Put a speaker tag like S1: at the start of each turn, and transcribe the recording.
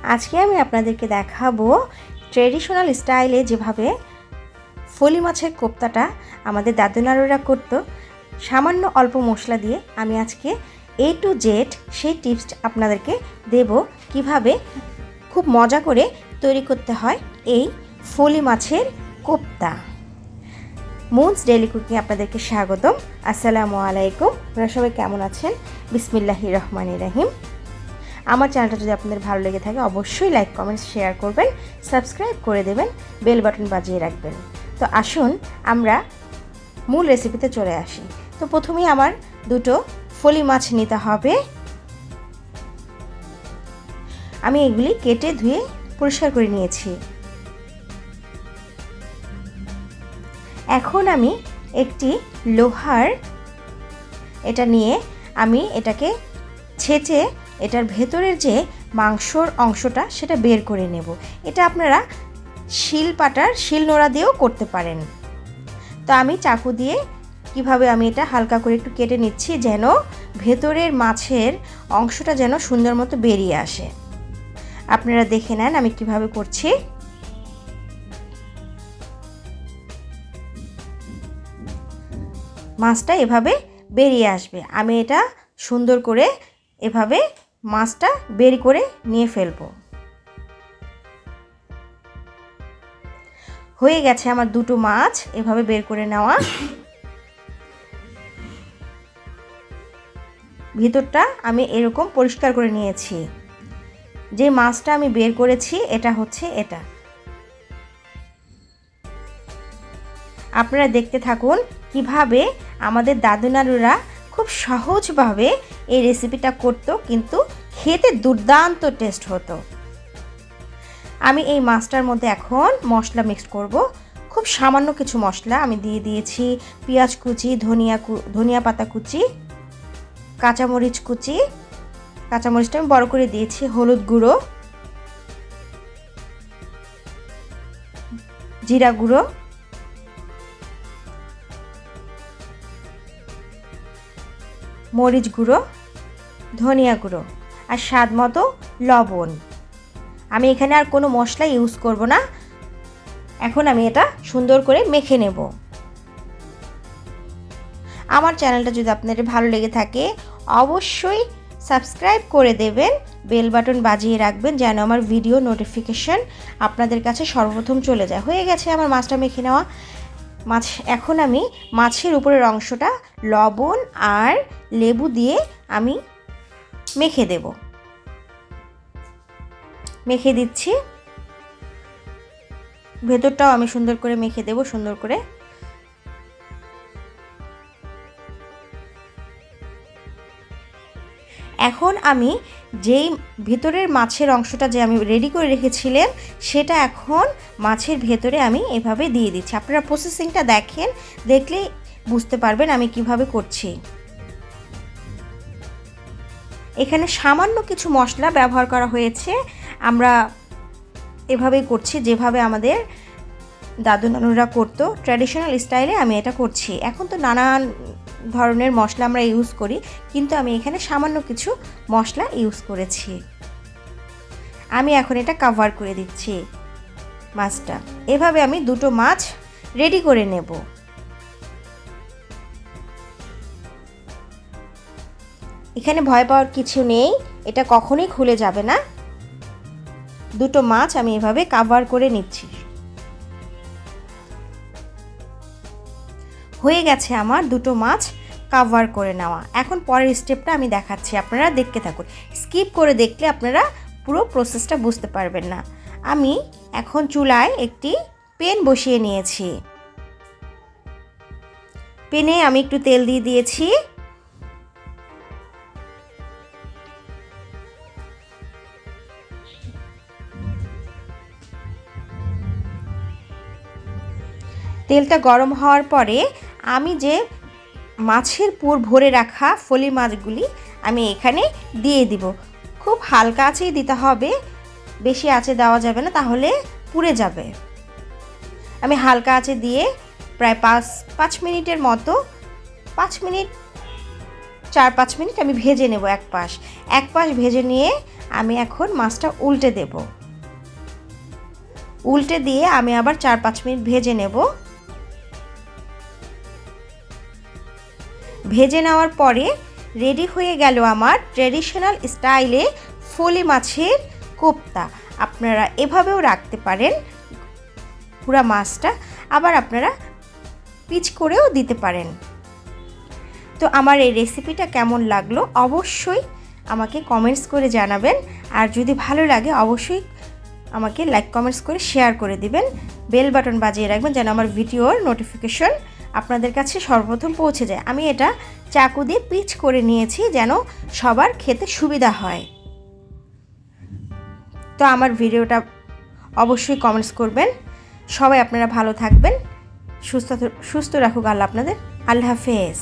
S1: আজকে আমি আপনাদেরকে দেখাবো ট্রেডিশনাল স্টাইলে যেভাবে ফলি মাছের কোপ্তাটা আমাদের দাদু নানুরা করতো সামান্য অল্প মশলা দিয়ে। আমি আজকে A to Z সেই টিপস আপনাদেরকে দেব কিভাবে খুব মজা করে তৈরি করতে হয় এই ফলি মাছের কোপ্তা। মুনস ডেইলি কুকিং আপনাদেরকে স্বাগতম। আসসালামু আলাইকুম। আপনারা সবাই কেমন আছেন? বিসমিল্লাহির রহমানির রহিম। আমার চ্যানেলটা যদি আপনাদের ভালো লেগে থাকে অবশ্যই লাইক কমেন্টস শেয়ার করবেন, সাবস্ক্রাইব করে দেবেন, বেল বাটন বাজিয়ে রাখবেন। তো আসুন আমরা মূল রেসিপিতে চলে আসি। তো প্রথমেই আমার দুটো ফলি মাছ নিতে হবে। আমি এগুলি কেটে ধুয়ে পরিষ্কার করে নিয়েছি। এখন আমি একটি লোহার এটা নিয়ে আমি এটাকে ছেঁচে এটার ভেতরের যে মাংসর অংশটা সেটা বের করে নেব। এটা আপনারা শিলনোড়া দিয়েও করতে পারেন। তো আমি চাকু দিয়ে কিভাবে আমি এটা হালকা করে একটু কেটে নিচ্ছি যেন ভেতরের মাছের অংশটা যেন সুন্দর মতো বেরিয়ে আসে। আপনারা দেখে নেন আমি কিভাবে করছি। মাছটা এভাবে বেরিয়ে আসবে। আমি এটা সুন্দর করে এভাবে মাছটা বের করে নিয়ে ফেলবো। হয়ে গেছে আমার দুটো মাছ এভাবে বের করে নেওয়া। ভিতরটা আমি এরকম পরিষ্কার করে নিয়েছি। যে মাছটা আমি বের করেছি এটা হচ্ছে এটা। আপনারা দেখতে থাকুন কিভাবে আমাদের দাদু নানুরা খুব সহজভাবে এই রেসিপিটা করতো, কিন্তু খেতে দুর্দান্ত টেস্ট হতো। আমি এই মাছটার মধ্যে এখন মশলা মিক্স করব। খুব সামান্য কিছু মশলা আমি দিয়ে দিয়েছি। পেঁয়াজ কুচি, ধনিয়া পাতা কুচি, কাঁচামরিচ কুচি, কাঁচামরিচটা আমি বড় করে দিয়েছি, হলুদ গুঁড়ো, জিরা গুঁড়ো, মরিচ গুঁড়ো, ধনিয়া গুঁড়ো আর স্বাদ মতো লবণ। আমি এখানে আর কোনো মশলা ইউজ করব না। এখন আমি এটা সুন্দর করে মেখে নেব। আমার চ্যানেলটা যদি আপনাদের ভালো লেগে থাকে অবশ্যই সাবস্ক্রাইব করে দেবেন, বেল বাটন বাজিয়ে রাখবেন যেন আমার ভিডিও নোটিফিকেশন আপনাদের কাছে সর্বপ্রথম চলে যায়। হয়ে গেছে আমার মাছটা মেখে নেওয়া। এখন আমি মাছের উপরের অংশটা লবণ আর লেবু দিয়ে আমি মেখে দেব। মেখে দিচ্ছি। ভেতরটাও আমি সুন্দর করে মেখে দেব সুন্দর করে। এখন আমি যেই ভিতরের মাছের অংশটা যে আমি রেডি করে রেখেছিলাম সেটা এখন মাছের ভেতরে আমি এভাবে দিয়ে দিচ্ছি। আপনারা প্রসেসিংটা দেখেন, দেখলেই বুঝতে পারবেন আমি কিভাবে করছি। এখানে সামান্য কিছু মশলা ব্যবহার করা হয়েছে। আমরা এভাবেই করছি যেভাবে আমাদের দাদু নানুরা করতো ট্র্যাডিশনাল স্টাইলে আমি এটা করছি। এখন তো নানান ধরনের মশলা আমরা ইউজ করি, কিন্তু আমি এখানে সামান্য কিছু মশলা ইউজ করেছি। আমি এখন এটা কভার করে দিচ্ছি মাছটা। এভাবে আমি দুটো মাছ রেডি করে নেব। এখানে ভয় পাওয়ার কিছু নেই, এটা কখনোই খুলে যাবে না। দুটো মাছ আমি এভাবে কভার করে নিচ্ছি। হয়ে গেছে আমার দুটো মাছ কভার করে নেওয়া। এখন পরের স্টেপটা আমি দেখাচ্ছি, আপনারা দেখতে থাকুন। স্কিপ করে দেখলে আপনারা পুরো প্রসেসটা বুঝতে পারবেন না। আমি এখন চুলায় একটি প্যান বসিয়ে নিয়েছি। প্যানে আমি একটু তেল দিয়ে দিয়েছি। তেলটা গরম হওয়ার পরে আমি যে মাছের পুর ভরে রাখা ফলি মাছগুলি আমি এখানে দিয়ে দিব। খুব হালকা আঁচেই দিতে হবে, বেশি আঁচে দেওয়া যাবে না, তাহলে পুড়ে যাবে। আমি হালকা আঁচে দিয়ে প্রায় 5 মিনিটের মতো 4-5 মিনিট আমি ভেজে নেব। এক পাশ ভেজে নিয়ে আমি এখন মাছটা উল্টে দেব। উল্টে দিয়ে আমি আবার 4-5 মিনিট ভেজে নেব। ভেজে নেওয়ার পরে রেডি হয়ে গেল আমার ট্র্যাডিশনাল স্টাইলে ফলি মাছের কোপ্তা। আপনারা এভাবেও রাখতে পারেন পুরা মাছটা, আবার আপনারা পিচ করেও দিতে পারেন। তো আমার এই রেসিপিটা কেমন লাগলো অবশ্যই আমাকে কমেন্টস করে জানাবেন। আর যদি ভালো লাগে অবশ্যই আমাকে লাইক কমেন্টস করে শেয়ার করে দিবেন। বেল বাটন বাজিয়ে রাখবেন যেন আমার ভিডিওর নোটিফিকেশন আপনাদের কাছে সর্বপ্রথম পৌঁছে যায়। আমি এটা চাকু দিয়ে পিচ করে নিয়েছি যেন সবার খেতে সুবিধা হয়। তো আমার ভিডিওটা অবশ্যই কমেন্টস করবেন। সবাই আপনারা ভালো থাকবেন, সুস্থ রাখুক আল্লাহ আপনাদের। আল্লাহ হাফেজ।